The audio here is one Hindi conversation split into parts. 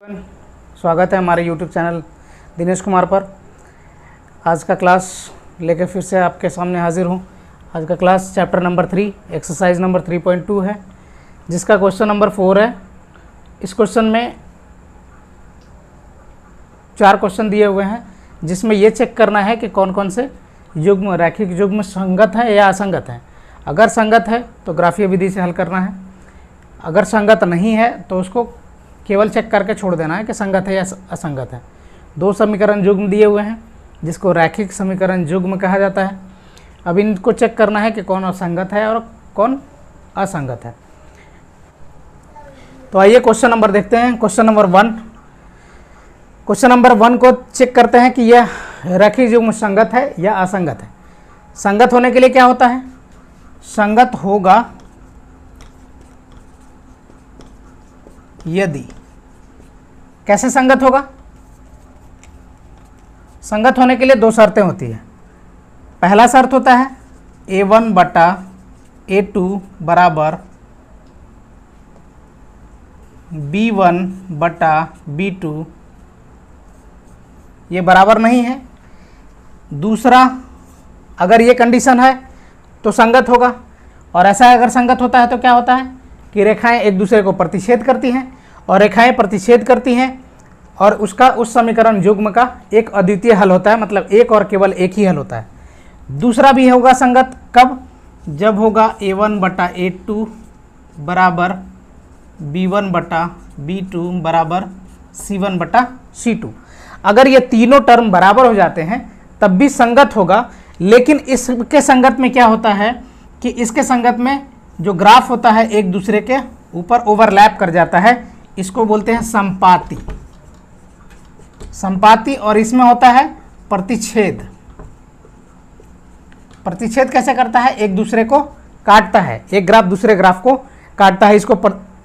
स्वागत है हमारे YouTube चैनल दिनेश कुमार पर। आज का क्लास लेकर फिर से आपके सामने हाजिर हूँ। आज का class chapter number 3 exercise number 3.2 है, जिसका क्वेश्चन नंबर 4 है। इस क्वेश्चन में 4 क्वेश्चन दिए हुए हैं, जिसमें ये चेक करना है कि कौन कौन से युग्म रैखिक युग्म संगत है या असंगत है। अगर संगत है तो ग्राफीय विधि से हल करना है, अगर संगत नहीं है तो उसको केवल चेक करके छोड़ देना है कि संगत है या असंगत है। 2 समीकरण युग्म दिए हुए हैं, जिसको रैखिक समीकरण युग्म कहा जाता है। अब इनको चेक करना है कि कौन असंगत है और कौन असंगत है। तो आइए क्वेश्चन नंबर देखते हैं। क्वेश्चन नंबर 1 को चेक करते हैं कि यह रैखिक युग्म संगत है या असंगत है। संगत होने के लिए क्या होता है? संगत होगा यदि, कैसे संगत होगा? संगत होने के लिए 2 शर्तें होती है। पहला शर्त होता है A1 बटा A2 बराबर B1 बटा B2, ये बराबर नहीं है। दूसरा, अगर ये कंडीशन है तो संगत होगा, और ऐसा अगर संगत होता है तो क्या होता है कि रेखाएं एक दूसरे को प्रतिच्छेद करती हैं, और रेखाएं प्रतिच्छेद करती हैं और उसका उस समीकरण युग्म का एक अद्वितीय हल होता है, मतलब एक और केवल एक ही हल होता है। दूसरा भी होगा संगत, कब? जब होगा A1 बटा A2 बराबर B1 बटा B2 बराबर C1 बटा C2। अगर ये तीनों टर्म बराबर हो जाते हैं तब भी संगत होगा, लेकिन इसके संगत में क्या होता है कि इसके संगत में जो ग्राफ होता है एक दूसरे के ऊपर ओवरलैप कर जाता है, इसको बोलते हैं संपाति। संपाति, और इसमें होता है प्रतिच्छेद। प्रतिच्छेद कैसे करता है? एक दूसरे को काटता है, एक ग्राफ दूसरे ग्राफ को काटता है। इसको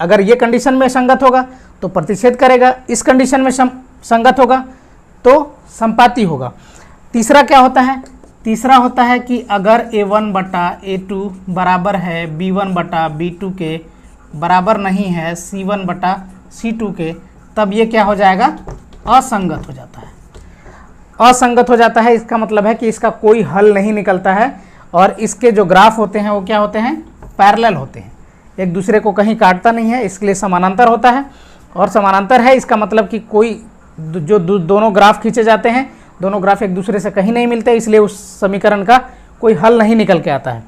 अगर ये कंडीशन में संगत होगा तो प्रतिच्छेद करेगा, इस कंडीशन में संगत होगा तो संपाति होगा। तीसरा क्या होता है? तीसरा होता है कि अगर A1 बटा A2 बराबर है B1 बटा B2 के बराबर नहीं है C1 बटा C2 के, तब ये क्या हो जाएगा? असंगत हो जाता है। असंगत हो जाता है, इसका मतलब है कि इसका कोई हल नहीं निकलता है, और इसके जो ग्राफ होते हैं वो क्या होते हैं? पैरेलल होते हैं, एक दूसरे को कहीं काटता नहीं है, इसके लिए समानांतर होता है। और समानांतर है इसका मतलब कि कोई जो दोनों ग्राफ खींचे जाते हैं, दोनों ग्राफ एक दूसरे से कहीं नहीं मिलते, इसलिए उस समीकरण का कोई हल नहीं निकल के आता है।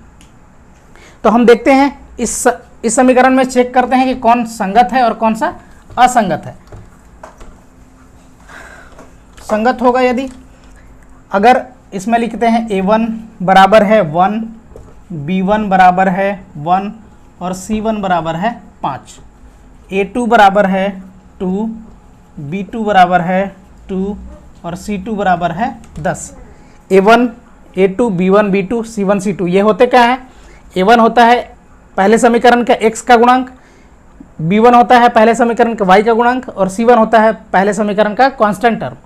तो हम देखते हैं इस समीकरण में चेक करते हैं कि कौन संगत है और कौन सा असंगत है। संगत होगा यदि, अगर इसमें लिखते हैं A1 बराबर है 1, B1 बराबर है 1 और C1 बराबर है 5, A2 बराबर है 2, B2 बराबर है 2 और C2 बराबर है 10। A1, A2, B1, B2, C1, C2 ये होते क्या है? A1 होता है पहले समीकरण का x का गुणांक, B1 होता है पहले समीकरण का y का गुणांक, और C1 होता है पहले समीकरण का कांस्टेंट टर्म।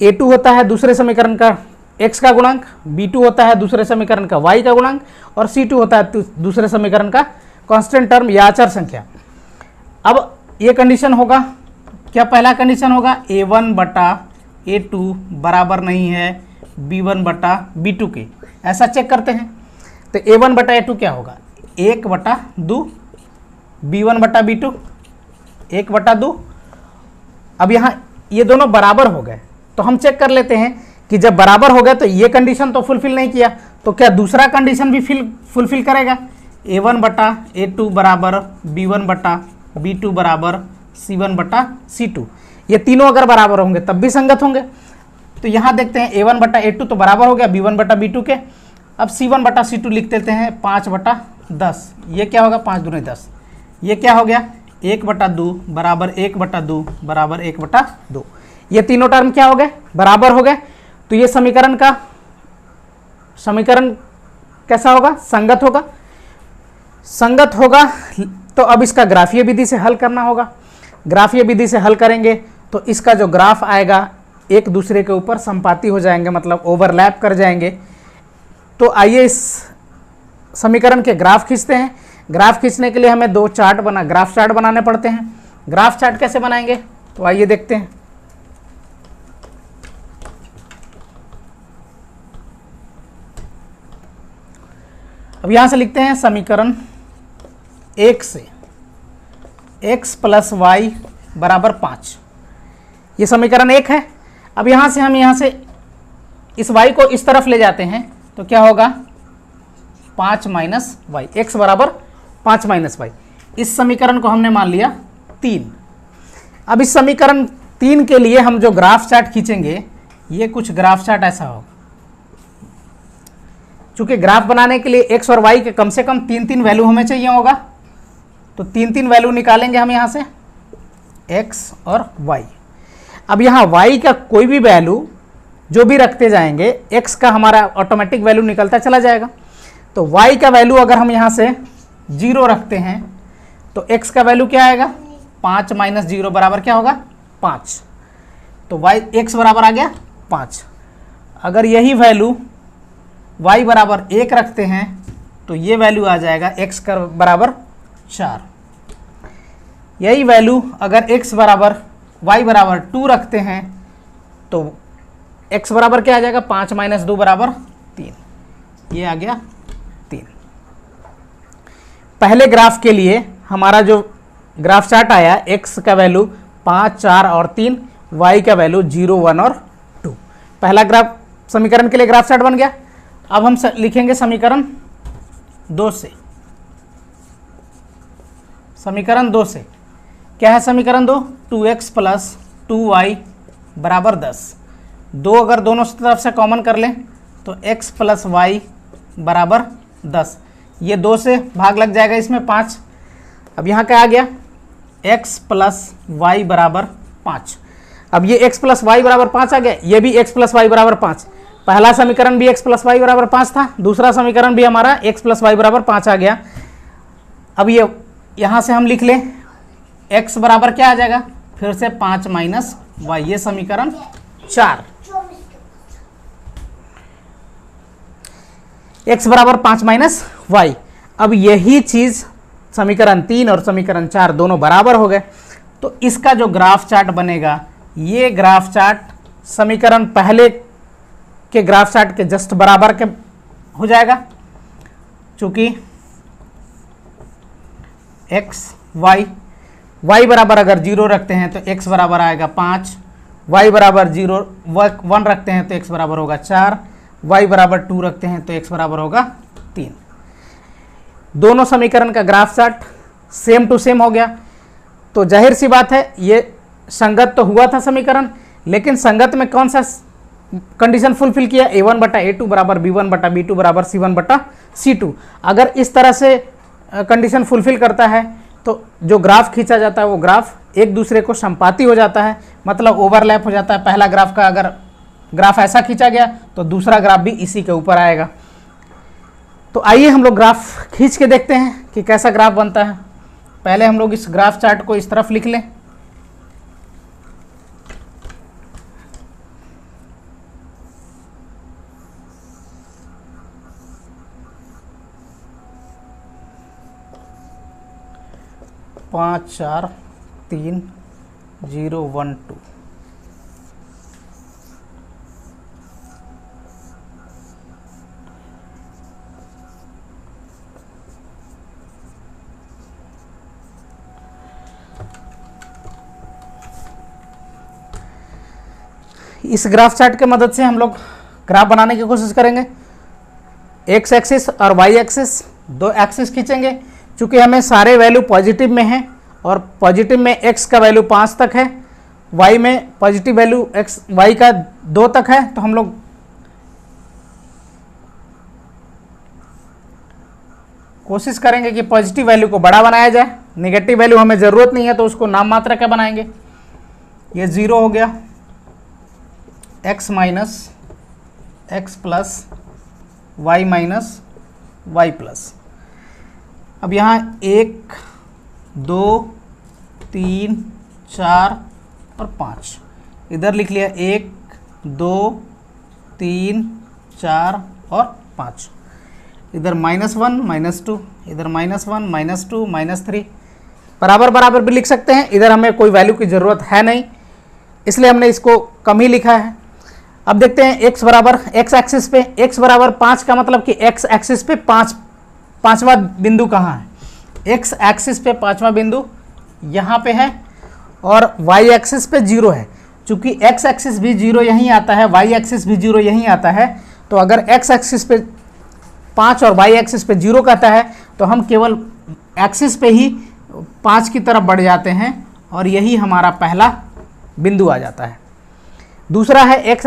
A2 होता है दूसरे समीकरण का x का गुणांक, B2 होता है दूसरे समीकरण का y का गुणांक, और C2 होता है दूसरे समीकरण का कांस्टेंट टर्म या अचर संख्या। अब ये कंडीशन होगा क्या? पहला कंडीशन होगा A1 बटा A2 बराबर नहीं है B1 बटा B2 के, ऐसा चेक करते हैं। तो A1 बटा A2 क्या होगा? 1 बटा 2, B1 बटा B2 1 बटा 2। अब यहाँ ये दोनों बराबर हो गए, तो हम चेक कर लेते हैं कि जब बराबर हो गए तो ये कंडीशन तो फुलफिल नहीं किया, तो क्या दूसरा कंडीशन भी फुलफिल करेगा? A1 बटा A2 बराबर B1 बटा B2 बराबर C1 बटा C2, ये तीनों अगर बराबर होंगे तब भी संगत होंगे। तो यहाँ देखते हैं A1 बटा A2 तो बराबर हो गया B1 बटा B2 के। अब C1 बटा C2 लिख देते हैं 5 बटा 10, ये क्या होगा? 5 दूनी 10, ये क्या हो गया? 1 बटा 2 बराबर 1 बटा 2 बराबर 1 बटा 2। ये तीनों टर्म क्या हो गए? बराबर हो गए। तो ये समीकरण कैसा होगा? संगत होगा। संगत होगा तो अब इसका ग्राफीय विधि से हल करना होगा। ग्राफीय विधि से हल करेंगे तो इसका जो ग्राफ आएगा एक दूसरे के ऊपर संपाती हो जाएंगे, मतलब ओवरलैप कर जाएंगे। तो आइए इस समीकरण के ग्राफ खींचते हैं। ग्राफ खींचने के लिए हमें ग्राफ चार्ट बनाने पड़ते हैं। ग्राफ चार्ट कैसे बनाएंगे? तो आइए देखते हैं। अब यहां से लिखते हैं समीकरण 1 से x प्लस वाई बराबर 5। ये समीकरण 1 है। अब यहां से हम यहां से इस y को इस तरफ ले जाते हैं तो क्या होगा 5 माइनस वाई, एक्स बराबर 5 माइनस वाई। इस समीकरण को हमने मान लिया 3। अब इस समीकरण 3 के लिए हम जो ग्राफ चार्ट खींचेंगे ये कुछ ग्राफ चार्ट ऐसा होगा। चूंकि ग्राफ बनाने के लिए x और y के कम से कम 3 वैल्यू हमें चाहिए होगा, तो 3 वैल्यू निकालेंगे हम यहां से x और y। अब यहां y का कोई भी वैल्यू जो भी रखते जाएंगे x का हमारा ऑटोमेटिक वैल्यू निकलता चला जाएगा। तो y का वैल्यू अगर हम यहां से 0 रखते हैं तो x का वैल्यू क्या आएगा 5 माइनस 0 बराबर क्या होगा 5। तो x बराबर आ गया 5। अगर यही वैल्यू y बराबर 1 रखते हैं तो ये वैल्यू आ जाएगा x का बराबर 4। यही वैल्यू अगर x बराबर y बराबर 2 रखते हैं तो x बराबर क्या आ जाएगा 5 माइनस 2 बराबर 3। ये आ गया 3। पहले ग्राफ के लिए हमारा जो ग्राफ चार्ट आया x का वैल्यू 5, 4 और 3, y का वैल्यू 0, 1 और 2। पहला ग्राफ समीकरण के लिए ग्राफ चार्ट बन गया। अब हम लिखेंगे समीकरण 2 से। समीकरण 2 से क्या है समीकरण 2 2x प्लस 2y बराबर 10। 2 अगर दोनों तरफ से कॉमन कर लें तो x प्लस वाई बराबर 10। ये 2 से भाग लग जाएगा इसमें 5। अब यहाँ क्या आ गया x प्लस वाई बराबर 5। अब ये x प्लस वाई बराबर 5 आ गया, ये भी x प्लस वाई बराबर 5। पहला समीकरण भी x प्लस वाई बराबर 5 था, दूसरा समीकरण भी हमारा x प्लस वाई बराबर 5 आ गया। अब ये यहाँ से हम लिख लें x बराबर क्या आ जाएगा फिर से 5 माइनस वाई, ये समीकरण 4। x बराबर 5 माइनस वाई। अब यही चीज समीकरण 3 और समीकरण 4 दोनों बराबर हो गए, तो इसका जो ग्राफ चार्ट बनेगा ये ग्राफ चार्ट समीकरण पहले के ग्राफ चार्ट के जस्ट बराबर के हो जाएगा। चूंकि x y बराबर अगर 0 रखते हैं तो x बराबर आएगा 5, y बराबर 1 रखते हैं तो x बराबर होगा 4, y बराबर 2 रखते हैं तो x बराबर होगा 3। दोनों समीकरण का graph chart same to same हो गया। तो जाहिर सी बात है ये संगत तो हुआ था समीकरण, लेकिन संगत में कौन सा कंडीशन फुलफिल किया a1 बटा a2 बराबर b1 बटा b2 बराबर c1 बटा c2। अगर इस तरह से कंडीशन फुलफिल करता है तो जो ग्राफ खींचा जाता है वो ग्राफ एक दूसरे को संपाती हो जाता है, मतलब ओवरलैप हो जाता है। पहला ग्राफ का अगर ग्राफ ऐसा खींचा गया तो दूसरा ग्राफ भी इसी के ऊपर आएगा। तो आइए हम लोग ग्राफ खींच के देखते हैं कि कैसा ग्राफ बनता है। पहले हम लोग इस ग्राफ चार्ट को इस तरफ लिख लें। पाँच 4 3 0 1 2। इस ग्राफ चार्ट के मदद से हम लोग ग्राफ बनाने की कोशिश करेंगे। एक्स एक्सिस और वाई एक्सिस दो एक्सिस खींचेंगे। चूंकि हमें सारे वैल्यू पॉजिटिव में हैं और पॉजिटिव में x का वैल्यू 5 तक है, y में पॉजिटिव वैल्यू x y का 2 तक है, तो हम लोग कोशिश करेंगे कि पॉजिटिव वैल्यू को बड़ा बनाया जाए। नेगेटिव वैल्यू हमें ज़रूरत नहीं है तो उसको नाम मात्र का बनाएंगे। ये 0 हो गया, x minus x plus y minus y plus. अब यहाँ 1 2 3 4 और 5 इधर लिख लिया, 1 2 3 4 और 5। इधर -1 -2, इधर -1 -2 -3। बराबर बराबर भी लिख सकते हैं, इधर हमें कोई वैल्यू की ज़रूरत है नहीं, इसलिए हमने इसको कम ही लिखा है। अब देखते हैं x बराबर x एक्सिस पे, x बराबर 5 का मतलब कि x एक्सिस पे पांचवा बिंदु कहाँ है? x एक्सिस पे पांचवा बिंदु यहाँ पे है और y एक्सिस पे 0 है। चूंकि x एक्सिस भी 0 यहीं आता है, y एक्सिस भी 0 यहीं आता है, तो अगर x एक्सिस पे 5 और y एक्सिस पे 0 कहता है तो हम केवल एक्सिस पे ही 5 की तरफ बढ़ जाते हैं और यही हमारा पहला बिंदु आ जाता है। दूसरा है x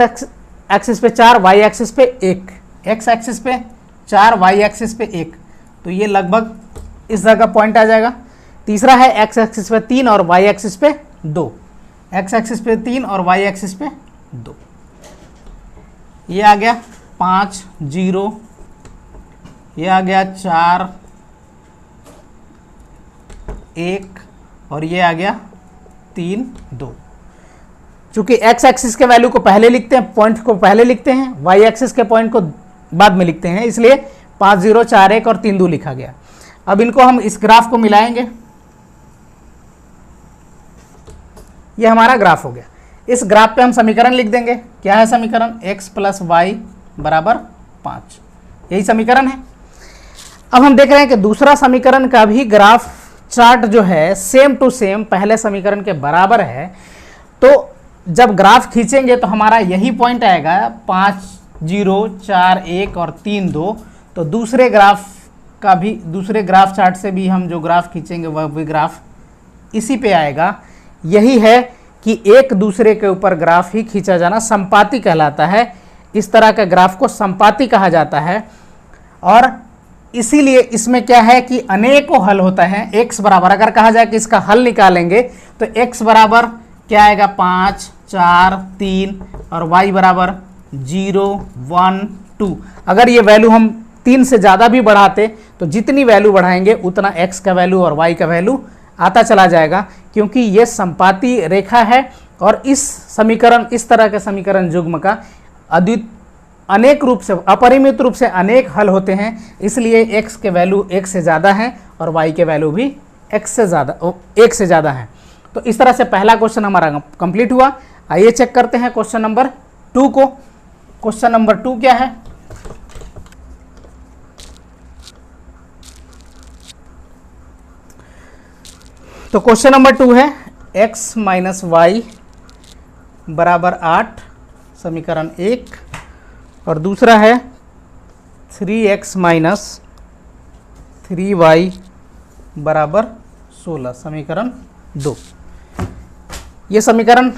एक्सिस पे 4, y एक्सिस पे 1, x एक्सिस पे 4, y एक्सिस पे 1, तो ये लगभग इस जगह का पॉइंट आ जाएगा। तीसरा है x एक्सिस पे 3 और y एक्सिस पे 2, x एक्सिस पे 3 और y एक्सिस पे 2, ये आ गया 5 0, ये आ गया 4 1 और ये आ गया 3 2। चूंकि x एक्सिस के वैल्यू को पहले लिखते हैं, पॉइंट को पहले लिखते हैं, y एक्सिस के पॉइंट को बाद में लिखते हैं, इसलिए 5 0 4 1 और 3 2 लिखा गया। अब इनको हम इस ग्राफ को मिलाएंगे, ये हमारा ग्राफ हो गया। इस ग्राफ पे हम समीकरण लिख देंगे। क्या है समीकरण? x प्लस वाई बराबर 5, यही समीकरण है। अब हम देख रहे हैं कि दूसरा समीकरण का भी ग्राफ चार्ट जो है सेम टू सेम पहले समीकरण के बराबर है, तो जब ग्राफ खींचेंगे तो हमारा यही पॉइंट आएगा 5 0 4 1 और 3 2। तो दूसरे ग्राफ चार्ट से भी हम जो ग्राफ खींचेंगे वह भी ग्राफ इसी पे आएगा। यही है कि एक दूसरे के ऊपर ग्राफ ही खींचा जाना संपाती कहलाता है। इस तरह के ग्राफ को संपाती कहा जाता है और इसीलिए इसमें क्या है कि अनेकों हल होता है। x बराबर अगर कहा जाए कि इसका हल निकालेंगे तो x बराबर क्या आएगा? 5 4 3 और y बराबर 0 1 2। अगर ये वैल्यू हम 3 से ज़्यादा भी बढ़ाते तो जितनी वैल्यू बढ़ाएंगे उतना x का वैल्यू और y का वैल्यू आता चला जाएगा, क्योंकि ये संपाती रेखा है और इस तरह के समीकरण युग्म का अनेक रूप से, अपरिमित रूप से अनेक हल होते हैं। इसलिए x के वैल्यू 1 से ज़्यादा है और y के वैल्यू भी 1 से ज़्यादा है। तो इस तरह से पहला क्वेश्चन हमारा कंप्लीट हुआ। आइए चेक करते हैं क्वेश्चन नंबर 2 को। क्वेश्चन नंबर 2 क्या है? तो क्वेश्चन नंबर 2 है x माइनस वाई बराबर 8, समीकरण 1, और दूसरा है 3x माइनस 3y बराबर 16, समीकरण 2। ये समीकरण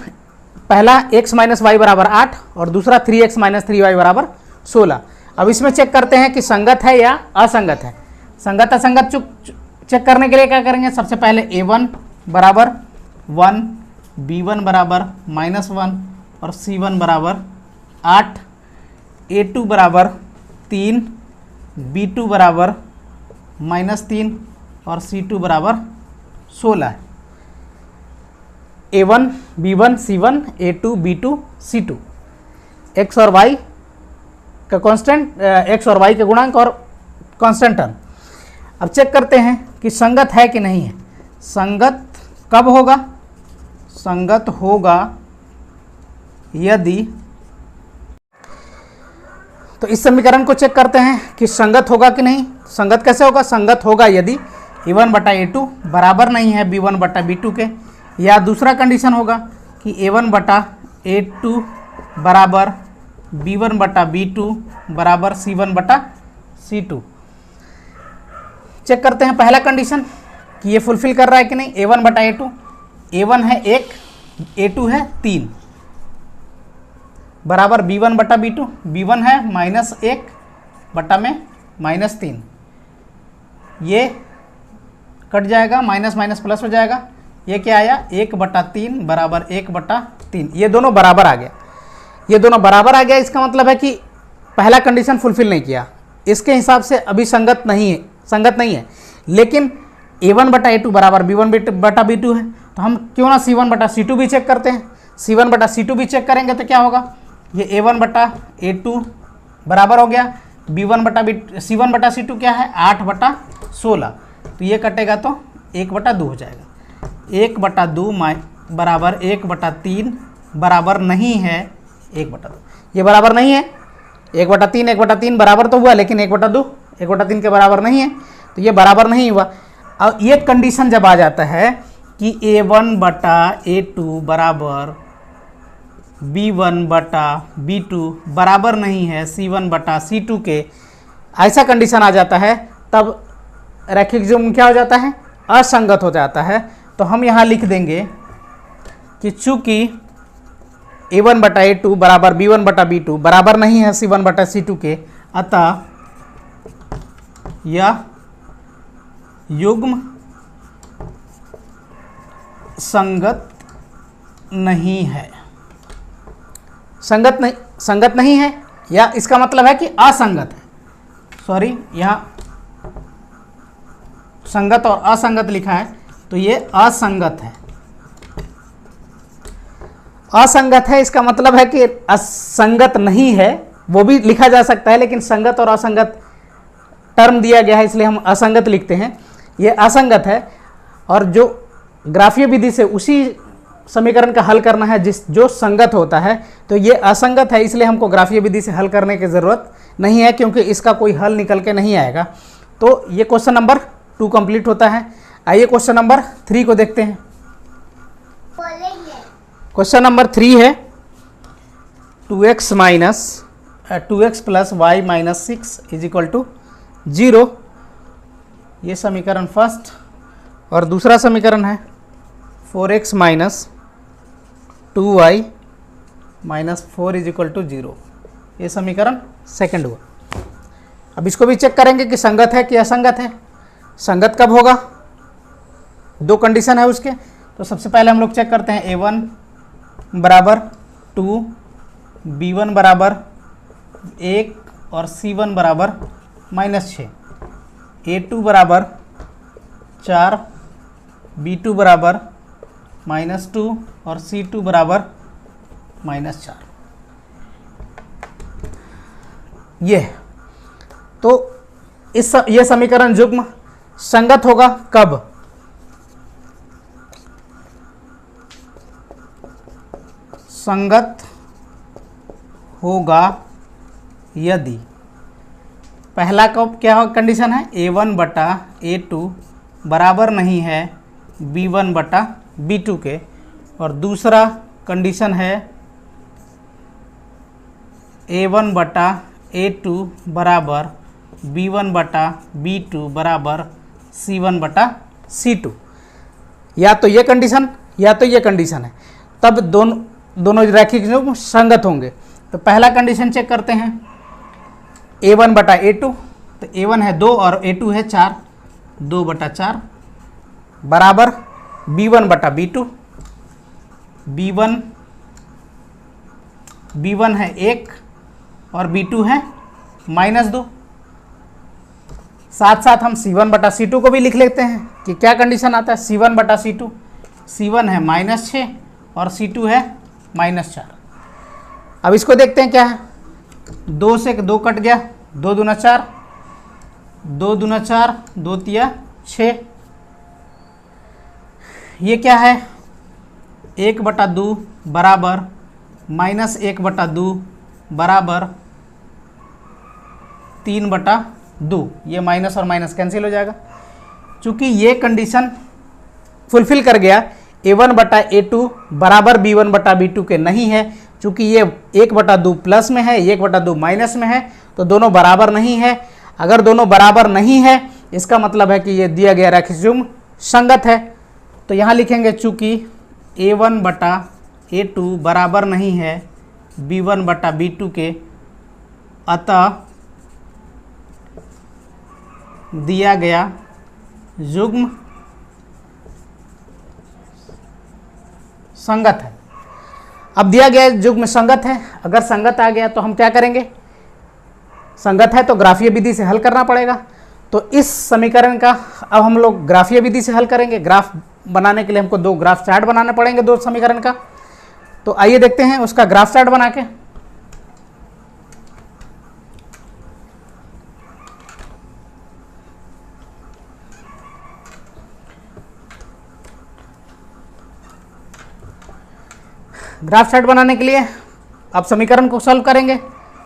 पहला x माइनस वाई बराबर 8 और दूसरा 3x माइनस 3y बराबर 16। अब इसमें चेक करते हैं कि संगत है या असंगत है। संगत असंगत चेक करने के लिए क्या करेंगे? सबसे पहले a1 बराबर 1, b1 बराबर -1 और c1 बराबर 8, a2 बराबर 3, b2 बराबर -3 और c2 बराबर 16 है। a1 b1 c1 a2 b2 c2 x और y का कांस्टेंट, x और y के गुणांक और कांस्टेंट टर्म। अब चेक करते हैं कि संगत है कि नहीं है। संगत कब होगा? संगत होगा यदि, तो इस समीकरण को चेक करते हैं कि संगत होगा कि नहीं। संगत कैसे होगा? संगत होगा यदि a1 बटा a2 बराबर नहीं है b1 बटा b2 के, या दूसरा कंडीशन होगा कि a1 बटा a2 बराबर b1 बटा b2 बराबर c1 बटा c2। चेक करते हैं पहला कंडीशन कि ये फुलफिल कर रहा है कि नहीं। a1 बटा a2, a1 है 1, a2 है 3 बराबर b1 बटा b2, b1 है -1 बटा में -3, ये कट जाएगा, माइनस माइनस प्लस हो जाएगा। ये क्या आया? 1 बटा 3 बराबर 1 बटा 3। ये दोनों बराबर आ गया, ये दोनों बराबर आ गया। इसका मतलब है कि पहला कंडीशन फुलफिल नहीं किया, इसके हिसाब से अभी संगत नहीं है। लेकिन a1 बटा a2 बराबर b1 बटा b2 है, तो हम क्यों ना c1 बटा c2 भी चेक करते हैं। c1 बटा c2 भी चेक करेंगे तो क्या होगा? ये a1 बटा a2 बराबर हो गया b1 बटा c1 बटा c2 क्या है? 8 बटा 16, तो ये कटेगा तो 1 बटा 2 हो जाएगा। 1/2 बराबर 1/3 बराबर नहीं है 1/2। ये बराबर नहीं है 1/3, 1/3 बराबर तो हुआ, लेकिन 1/2 1/3 के बराबर नहीं है, तो ये बराबर नहीं हुआ। अब ये कंडीशन जब आ जाता है कि A1/A2 बराबर B1/B2 बराबर नहीं है C1/C2 के, ऐसा कंडीशन आ जाता है, तब रैखिक युग्म क्या हो जाता है, असंगत हो जाता है। तो हम यहाँ लिख देंगे कि चूंकि A1/A2 बराबर B1/B2 बराबर नहीं है C1/C2 के, अतः यह युग्म संगत नहीं है। संगत नहीं है, या इसका मतलब है कि असंगत है। सॉरी, यहाँ संगत और असंगत लिखा है, तो ये असंगत है। असंगत है इसका मतलब है कि असंगत नहीं है, वो भी लिखा जा सकता है, लेकिन संगत और असंगत टर्म दिया गया है, इसलिए हम असंगत लिखते हैं। ये असंगत है, और जो ग्राफीय विधि से उसी समीकरण का हल करना है जो संगत होता है, तो ये असंगत है, इसलिए हमको ग्राफीय विधि से हल करने की ज़रूरत नहीं है, क्योंकि इसका कोई हल निकल के नहीं आएगा। तो ये क्वेश्चन नंबर 2 कंप्लीट होता है। आइए क्वेश्चन नंबर 3 को देखते हैं। क्वेश्चन नंबर 3 है 2x plus y minus 6 is equal to 0। ये समीकरण फर्स्ट, और दूसरा समीकरण है 4x minus 2y minus 4 is equal to 0। ये समीकरण सेकंड हुआ। अब इसको भी चेक करेंगे कि संगत है कि असंगत है। संगत कब होगा, 2 कंडीशन है उसके। तो सबसे पहले हम लोग चेक करते हैं A1 बराबर 2, B1 बराबर 1 और C1 बराबर -6, A2 बराबर 4, B2 बराबर -2 और C2 बराबर -4। ये तो ये समीकरण युग्म संगत होगा कब, संगत होगा यदि पहला कब क्या कंडीशन है, A1/A2 बराबर नहीं है B1/B2 के, और दूसरा कंडीशन है A1/A2 बराबर B1/B2 बराबर C1/C2। या तो ये कंडीशन या तो ये कंडीशन है, तब दोनों रैखिक युग्म संगत होंगे। तो पहला कंडीशन चेक करते हैं A1/A2, तो A1 है 2 और A2 है 4, 2/4 बराबर B1/B2, B1 है 1 और B2 है -2। साथ साथ हम C1/C2 को भी लिख लेते हैं कि क्या कंडीशन आता है C1/C2। C1 है -6 और C2 है -4। अब इसको देखते हैं क्या है, 2 से 2 कट गया, 2 दूना 4, 2 दूना 4, 2 तिया 6। ये क्या है, 1/2 बराबर -1/2 बराबर 3/2। ये माइनस और माइनस कैंसिल हो जाएगा। चूंकि ये कंडीशन फुलफिल कर गया, A1/A2 बराबर B1/B2 के नहीं है, चूंकि ये 1/2 प्लस में है, 1/2 माइनस में है, तो दोनों बराबर नहीं है। अगर दोनों बराबर नहीं है, इसका मतलब है कि ये दिया गया रैखिक युग्म संगत है। तो यहाँ लिखेंगे चूंकि A1/A2 बराबर नहीं है B1/B2 के, अतः दिया गया युग्म संगत है। अब दिया गया युग्म संगत है, अगर संगत आ गया तो हम क्या करेंगे, संगत है तो ग्राफीय विधि से हल करना पड़ेगा। तो इस समीकरण का अब हम लोग ग्राफीय विधि से हल करेंगे। ग्राफ बनाने के लिए हमको 2 ग्राफ चार्ट बनाने पड़ेंगे 2 समीकरण का। तो आइए देखते हैं उसका ग्राफ चार्ट बना के। ग्राफ चार्ट बनाने के लिए अब समीकरण को सॉल्व करेंगे।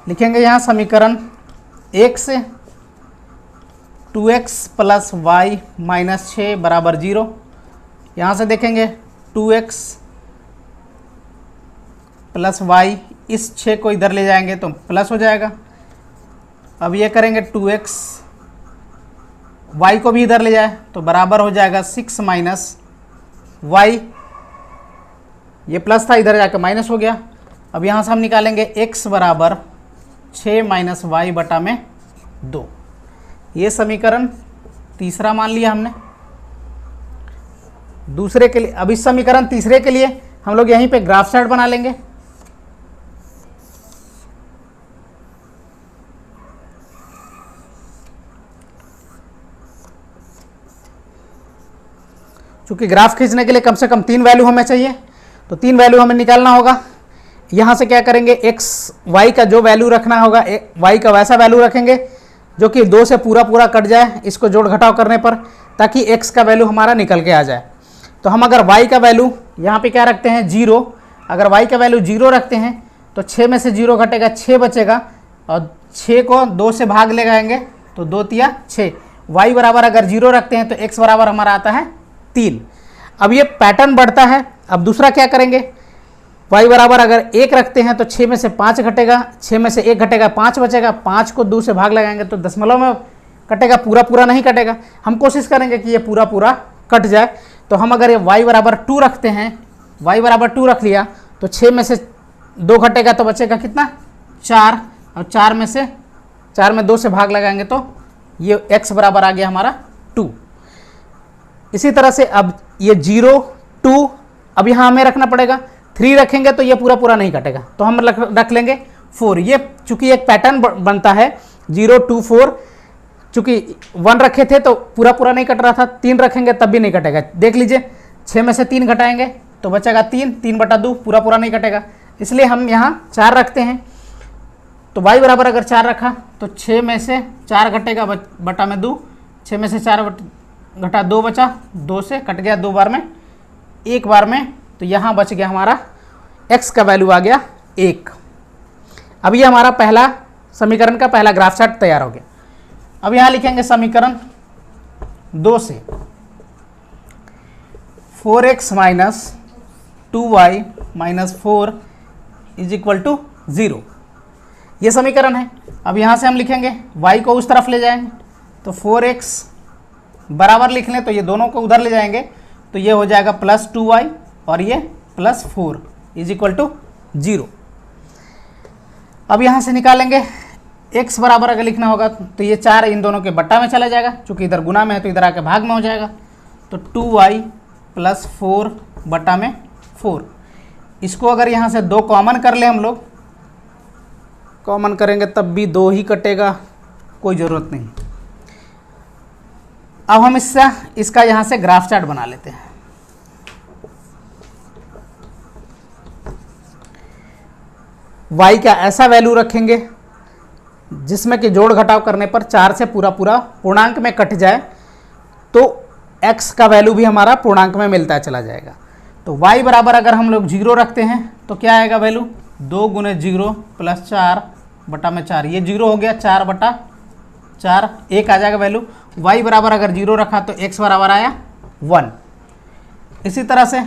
लिखेंगे यहाँ समीकरण 1 से 2x प्लस वाई माइनस 6 बराबर 0। यहाँ से देखेंगे 2x प्लस वाई, इस 6 को इधर ले जाएंगे तो प्लस हो जाएगा। अब ये करेंगे 2x, y को भी इधर ले जाए तो बराबर हो जाएगा 6 माइनस वाई, ये प्लस था इधर जाकर माइनस हो गया। अब यहाँ से हम निकालेंगे x बराबर 6 माइनस वाई बटा में 2। ये समीकरण तीसरा मान लिया हमने। दूसरे के लिए, अब इस समीकरण तीसरे के लिए हम लोग यहीं पे ग्राफ चार्ट बना लेंगे। चूंकि ग्राफ खींचने के लिए कम से कम 3 वैल्यू हमें चाहिए, तो 3 वैल्यू हमें निकालना होगा। यहाँ से क्या करेंगे, x y का जो वैल्यू रखना होगा y का वैसा वैल्यू रखेंगे जो कि 2 से पूरा पूरा कट जाए इसको जोड़ घटाव करने पर, ताकि x का वैल्यू हमारा निकल के आ जाए। तो हम अगर y का वैल्यू यहाँ पे क्या रखते हैं 0, अगर y का वैल्यू 0 रखते हैं तो 6 में से 0 घटेगा 6 बचेगा, और 6 को 2 से भाग ले जाएंगे तो 2 तिया 6। y बराबर अगर 0 रखते हैं तो x बराबर हमारा आता है 3। अब ये पैटर्न बढ़ता है। अब दूसरा क्या करेंगे, y बराबर अगर 1 रखते हैं तो 6 में से 5 घटेगा, 6 में से 1 घटेगा 5 बचेगा, 5 को 2 से भाग लगाएंगे तो दशमलव में कटेगा, पूरा पूरा नहीं कटेगा। हम कोशिश करेंगे कि ये पूरा पूरा कट जाए। तो हम अगर ये y बराबर 2 रखते हैं, y बराबर 2 रख लिया तो 6 में से 2 घटेगा तो बचेगा कितना 4, और 4 में 2 से भाग लगाएंगे तो ये x बराबर आ गया हमारा 2। इसी तरह से अब ये 0 2, अब यहाँ हमें रखना पड़ेगा 3 रखेंगे तो ये पूरा पूरा नहीं कटेगा, तो हम रख लेंगे 4। ये चूंकि एक पैटर्न बनता है 0 2 4, चूंकि 1 रखे थे तो पूरा पूरा नहीं कट रहा था, 3 रखेंगे तब भी नहीं कटेगा। देख लीजिए 6 में से 3 घटाएंगे तो बचेगा 3, 3 बटा 2 पूरा पूरा नहीं कटेगा, इसलिए हम यहाँ 4 रखते हैं। तो y बराबर अगर 4 रखा तो 6 में से 4 घटेगा बटा में 2, 6 में से 4 घटा 2 बचा, 2 से कट गया 2 बार में, 1 बार में, तो यहाँ बच गया हमारा x का वैल्यू आ गया 1। अब ये हमारा पहला समीकरण का पहला ग्राफ चार्ट तैयार हो गया। अब यहाँ लिखेंगे समीकरण 2 से 4x minus 2y minus 4 is equal to 0, ये समीकरण है। अब यहाँ से हम लिखेंगे y को उस तरफ ले जाएंगे तो 4x बराबर लिख लें तो ये दोनों को उधर ले जाएंगे तो ये हो जाएगा प्लस 2y और ये प्लस 4 इज इक्वल टू 0। अब यहाँ से निकालेंगे x बराबर अगर लिखना होगा तो ये 4 इन दोनों के बट्टा में चला जाएगा, चूँकि इधर गुना में है तो इधर आके भाग में हो जाएगा, तो 2y प्लस 4 बट्टा में 4। इसको अगर यहाँ से 2 कॉमन कर ले, हम लोग कॉमन करेंगे तब भी 2 ही कटेगा, कोई ज़रूरत नहीं। अब हम इसका यहाँ से ग्राफ चार्ट बना लेते हैं। y का ऐसा वैल्यू रखेंगे जिसमें कि जोड़ घटाव करने पर 4 से पूरा पूरा पूर्णांक में कट जाए, तो x का वैल्यू भी हमारा पूर्णांक में मिलता चला जाएगा। तो y बराबर अगर हम लोग 0 रखते हैं तो क्या आएगा वैल्यू, 2 गुने 0 प्लस 4 बटा में 4, ये 0 हो गया, 4 बटा 4 1 आ जाएगा वैल्यू। y बराबर अगर 0 रखा तो x बराबर आया 1। इसी तरह से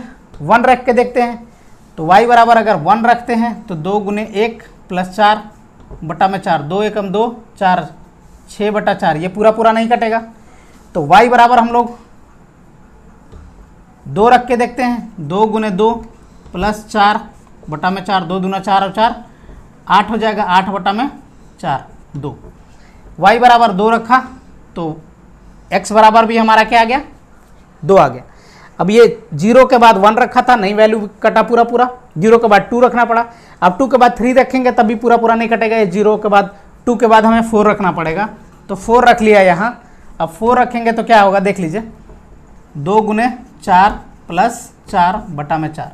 1 रख के देखते हैं, तो y बराबर अगर 1 रखते हैं तो 2 गुने 1 प्लस 4 बटा में 4, 2 एकम 2 4, 6 बटा 4, ये पूरा पूरा नहीं कटेगा। तो y बराबर हम लोग 2 रख के देखते हैं, 2 गुने 2 प्लस 4 बटा में 4, 2 दूना 4 और 4 8 हो जाएगा, 8 बटा में 4 2। y बराबर 2 रखा तो x बराबर भी हमारा क्या आ गया 2 आ गया। अब ये 0 के बाद 1 रखा था, नहीं वैल्यू कटा पूरा पूरा, 0 के बाद 2 रखना पड़ा। अब 2 के बाद 3 रखेंगे तब भी पूरा पूरा नहीं कटेगा, ये 0 के बाद 2 के बाद हमें 4 रखना पड़ेगा, तो 4 रख लिया यहाँ। अब 4 रखेंगे तो क्या होगा देख लीजिए, 2 गुने 4 प्लस 4 बटा में 4,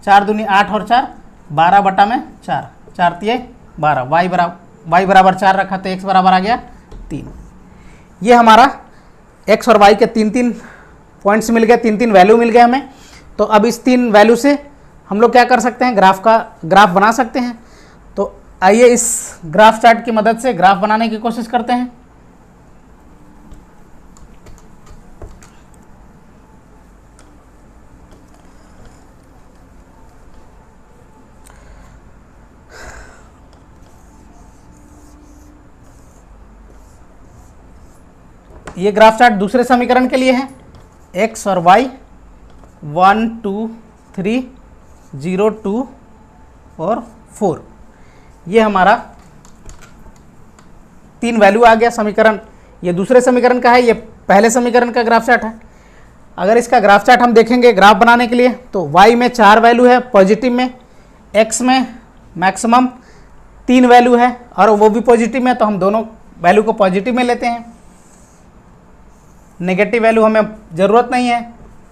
4 दूनी 8 और 4 12 बटा में 4, 4 तिये 12, y बराबर 4 रखा तो x बराबर आ गया 3। ये हमारा x और y के 3 पॉइंट्स मिल गए, 3 वैल्यू मिल गए हमें। तो अब इस 3 वैल्यू से हम लोग क्या कर सकते हैं, ग्राफ बना सकते हैं। तो आइए इस ग्राफ चार्ट की मदद से ग्राफ बनाने की कोशिश करते हैं। ये ग्राफ चार्ट दूसरे समीकरण के लिए है, x और y 1 2 3 0 2 और 4, ये हमारा 3 वैल्यू आ गया समीकरण। ये दूसरे समीकरण का है, ये पहले समीकरण का ग्राफ चार्ट है। अगर इसका ग्राफ चार्ट हम देखेंगे ग्राफ बनाने के लिए, तो y में 4 वैल्यू है पॉजिटिव में, x में मैक्सिमम 3 वैल्यू है और वो भी पॉजिटिव में, तो हम दोनों वैल्यू को पॉजिटिव में लेते हैं। नेगेटिव वैल्यू हमें ज़रूरत नहीं है,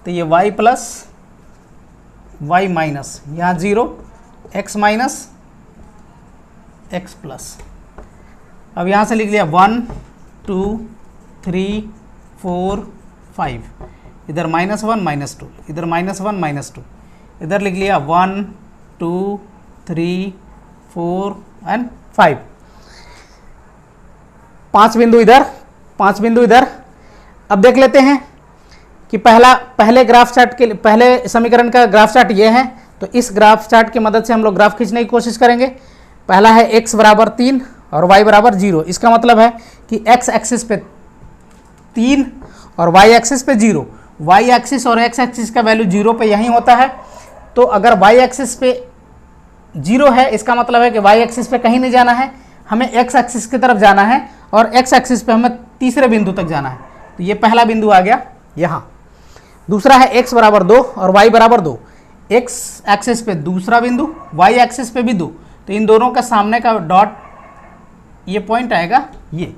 तो ये y प्लस y माइनस, यहाँ 0 x माइनस x प्लस। अब यहाँ से लिख लिया 1 2 3 4 5, इधर -1 -2, इधर -1 -2, इधर लिख लिया 1 2 3 4 एंड 5, 5 बिंदु इधर, 5 बिंदु इधर। अब देख लेते हैं कि पहले समीकरण का ग्राफ चार्ट ये है, तो इस ग्राफ चार्ट की मदद से हम लोग ग्राफ खींचने की कोशिश करेंगे। पहला है x बराबर 3 और y बराबर 0, इसका मतलब है कि x एक्सिस पे 3 और y एक्सिस पे 0। y एक्सिस और x एक्सिस का वैल्यू 0 पे यहीं होता है, तो अगर y एक्सिस पे 0 है, इसका मतलब है कि y एक्सिस पे कहीं नहीं जाना है, हमें x एक्सिस की तरफ जाना है और x एक्सिस पे हमें तीसरे बिंदु तक जाना है। तो ये पहला बिंदु आ गया यहाँ। दूसरा है x बराबर 2 और y बराबर 2, x एक्सिस पे दूसरा बिंदु, y एक्सिस पे भी 2, तो इन दोनों का सामने का डॉट ये पॉइंट आएगा ये।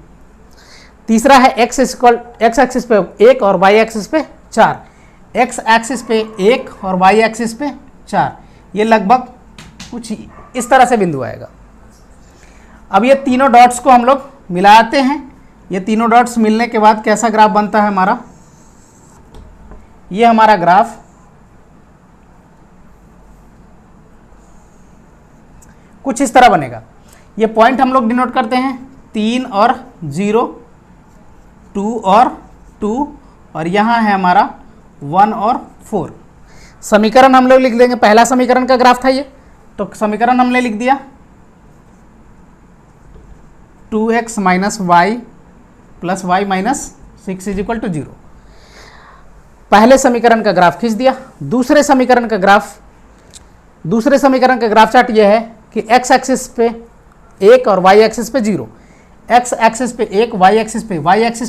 तीसरा है x एक्सिस पे 1 और y एक्सिस पे 4, x एक्सिस पे 1 और y एक्सिस पे 4, ये लगभग कुछ इस तरह से बिंदु आएगा। अब ये तीनों डॉट्स को हम लोग मिलाते हैं। ये तीनों डॉट्स मिलने के बाद कैसा ग्राफ बनता है हमारा, ये हमारा ग्राफ कुछ इस तरह बनेगा। ये पॉइंट हम लोग डिनोट करते हैं 3 और 0, 2 और 2, और यहाँ है हमारा 1 और 4। समीकरण हम लोग लिख देंगे, पहला समीकरण का ग्राफ था ये, तो समीकरण हमने लिख दिया 2x minus y plus y minus 6 is equal to 0। पहले समीकरण का ग्राफ खींच दिया। दूसरे समीकरण का ग्राफ चार्ट ये है कि x एक्सिस पे 1 और y एक्सिस पे 0, x एक्सिस पे 1, y एक्सिस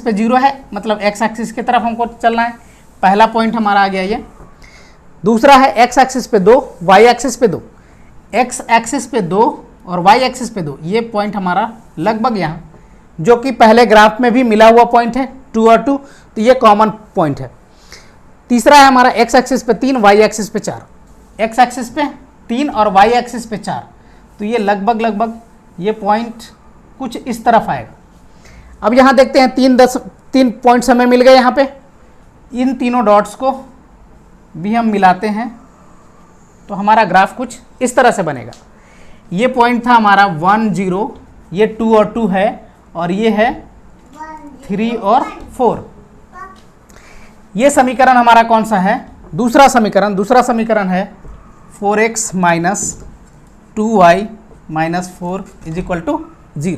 पे 0 है, मतलब x एक्सिस की तरफ हमको चलना है। पहला पॉइंट हमारा आ गया ये। दूसरा है x एक्सिस पे 2, y एक्सिस पे 2, x एक्सिस पे 2 और y एक्सिस पे 2, ये पॉइंट हमारा लगभग यहाँ, जो कि पहले ग्राफ में भी मिला हुआ पॉइंट है 2 और 2, तो ये कॉमन पॉइंट है। तीसरा है हमारा x एक्सिस पे 3, y एक्सिस पे 4, x एक्सिस पे 3 और y एक्सिस पे 4, तो ये लगभग ये पॉइंट कुछ इस तरफ आएगा। अब यहाँ देखते हैं 3 पॉइंट्स हमें मिल गए यहाँ पे। इन तीनों डॉट्स को भी हम मिलाते हैं तो हमारा ग्राफ कुछ इस तरह से बनेगा। ये पॉइंट था हमारा 1 0, ये 2 और 2 है, और ये है 3 और 4। ये समीकरण हमारा कौन सा है, दूसरा समीकरण है 4x minus 2y minus 4 is equal to 0।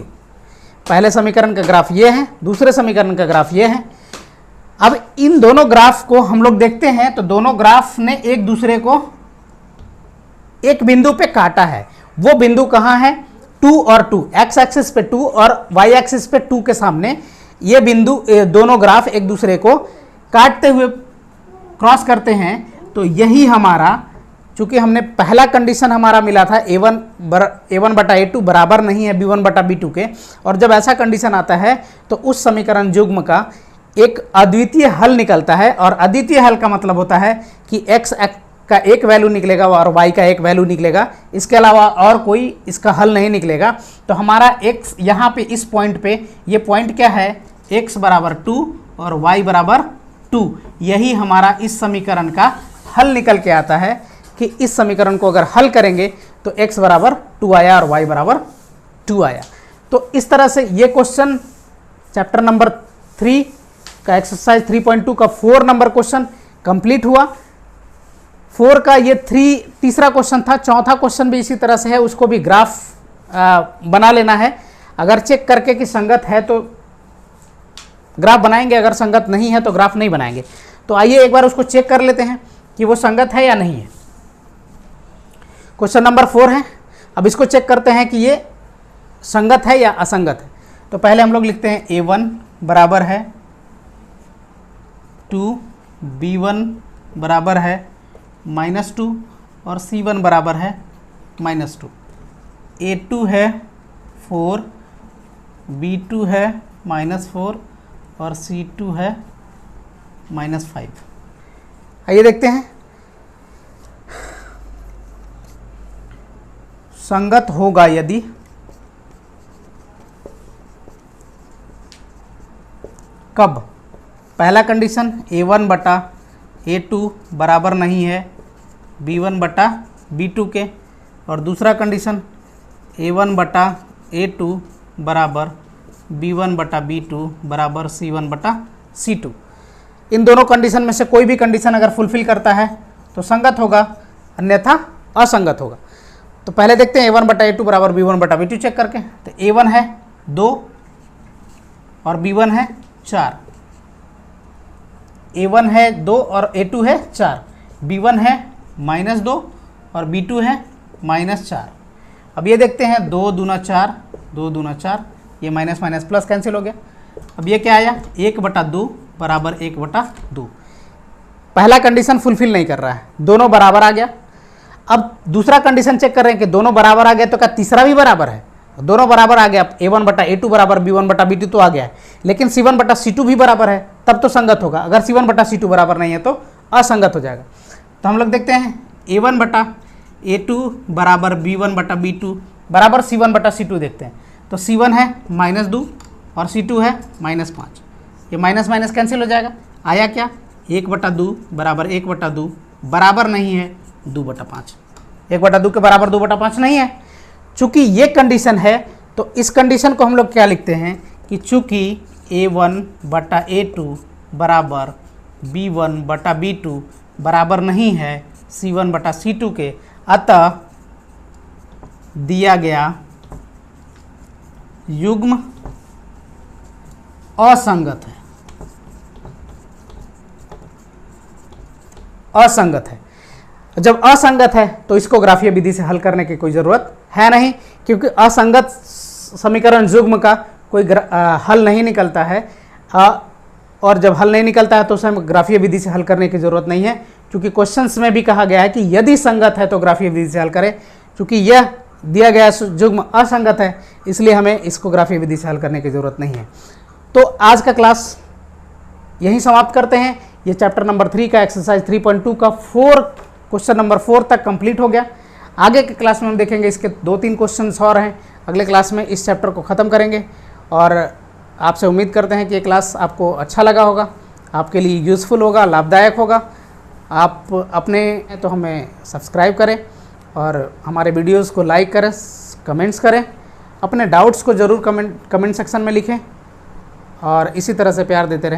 पहले समीकरण का ग्राफ ये है, दूसरे समीकरण का ग्राफ ये है। अब इन दोनों ग्राफ को हम लोग देखते हैं, तो दोनों ग्राफ ने एक दूसरे को एक बिंदु पे काटा है। वो बिंदु कहाँ है, 2 और 2, x एक्सिस पे 2 और y एक्सिस पे 2 के सामने ये बिंदु, दोनों ग्राफ एक दूसरे को काटते हुए क्रॉस करते हैं। तो यही हमारा, चूंकि हमने पहला कंडीशन हमारा मिला था a1 बटा a2 बराबर नहीं है b1 बटा b2 के, और जब ऐसा कंडीशन आता है तो उस समीकरण युग्म का एक अद्वितीय हल निकलता है। और अद्वितीय हल का मतलब होता है कि x का एक वैल्यू निकलेगा और y का एक वैल्यू निकलेगा, इसके अलावा और कोई इसका हल नहीं निकलेगा। तो हमारा x यहाँ पे इस पॉइंट पे, ये पॉइंट क्या है, x बराबर 2 और y बराबर 2, यही हमारा इस समीकरण का हल निकल के आता है कि इस समीकरण को अगर हल करेंगे तो x बराबर 2 आया और y बराबर 2 आया। तो इस तरह से ये क्वेश्चन चैप्टर नंबर 3 का एक्सरसाइज 3.2 का 4 नंबर क्वेश्चन कंप्लीट हुआ। 4 का ये तीसरा क्वेश्चन था। चौथा क्वेश्चन भी इसी तरह से है, उसको भी ग्राफ बना लेना है। अगर चेक करके कि संगत है तो ग्राफ बनाएंगे, अगर संगत नहीं है तो ग्राफ नहीं बनाएंगे। तो आइए एक बार उसको चेक कर लेते हैं कि वो संगत है या नहीं है। क्वेश्चन नंबर 4 है। अब इसको चेक करते हैं कि ये संगत है या असंगत है। तो पहले हम लोग लिखते हैं a1 बराबर है 2, b1 बराबर है -2 और c1 बराबर है -2। a2 है 4, b2 है -4 और c2 है -5। आइए देखते हैं। संगत होगा यदि कब? पहला कंडीशन a1 बटा a2 बराबर नहीं है b1 बटा b2 के, और दूसरा कंडीशन a1 बटा a2 बराबर b1 बटा b2 बराबर c1 बटा c2। इन दोनों कंडीशन में से कोई भी कंडीशन अगर फुलफिल करता है तो संगत होगा, अन्यथा असंगत होगा। तो पहले देखते हैं a1 बटा a2 बराबर b1 बटा b2 चेक करके। तो a1 है 2 और b1 है 4। a1 है 2 और a2 है 4। b1 है -2 और b2 है -4। अब ये देखते हैं 2 दूना 4, 2 दूना 4, ये माइनस माइनस प्लस कैंसिल हो गया। अब ये क्या आया 1 बटा 2 बराबर 1 बटा 2। पहला कंडीशन फुलफिल नहीं कर रहा है, दोनों बराबर आ गया। अब दूसरा कंडीशन चेक कर रहे हैं कि दोनों बराबर आ गया, तो क्या तीसरा भी बराबर है? दोनों बराबर आ गया। a1 बटा a2 बराबर b1 बटा b2 तो आ गया है, लेकिन c1 बटा c2 भी बराबर है, तब तो संगत होगा। अगर c1 बटा c2 बराबर नहीं है तो असंगत हो जाएगा। तो हम लोग देखते हैं a1 बटा a2 बराबर b1 बटा b2 बराबर c1 बटा c2 देखते हैं। तो c1 है -2 और c2 है -5। ये माइनस माइनस कैंसिल हो जाएगा। आया क्या 1 बटा 2 बराबर 1 बटा 2 बराबर नहीं है 2 बटा 5। 1 बटा 2 के बराबर 2 बटा 5 नहीं है। चूंकि ये कंडीशन है तो इस कंडीशन को हम लोग क्या लिखते हैं कि चूंकि a1 बटा a2 बराबर b1 बटा b2 बराबर नहीं है c1 बटा c2 के, अतः दिया गया युग्म असंगत है। असंगत है। जब असंगत है तो इसको ग्राफीय विधि से हल करने की कोई ज़रूरत है नहीं, क्योंकि असंगत समीकरण युग्म का कोई हल नहीं निकलता है। और जब हल नहीं निकलता है तो उसे ग्राफीय विधि से हल करने की ज़रूरत नहीं है, क्योंकि क्वेश्चंस में भी कहा गया है कि यदि संगत है तो ग्राफीय विधि से हल करें। चूँकि यह दिया गया युग्म असंगत है, इसलिए हमें इसको ग्राफीय विधि से हल करने की ज़रूरत नहीं है। तो आज का क्लास यहीं समाप्त करते हैं। ये चैप्टर नंबर 3 का एक्सरसाइज 3.2 का क्वेश्चन नंबर 4 तक कंप्लीट हो गया। आगे के क्लास में हम देखेंगे इसके 2-3 क्वेश्चन और हैं। अगले क्लास में इस चैप्टर को ख़त्म करेंगे और आपसे उम्मीद करते हैं कि ये क्लास आपको अच्छा लगा होगा, आपके लिए यूज़फुल होगा, लाभदायक होगा। आप अपने तो हमें सब्सक्राइब करें और हमारे वीडियोज़ को लाइक करें, कमेंट्स करें, अपने डाउट्स को ज़रूर कमेंट सेक्शन में लिखें और इसी तरह से प्यार देते रहें।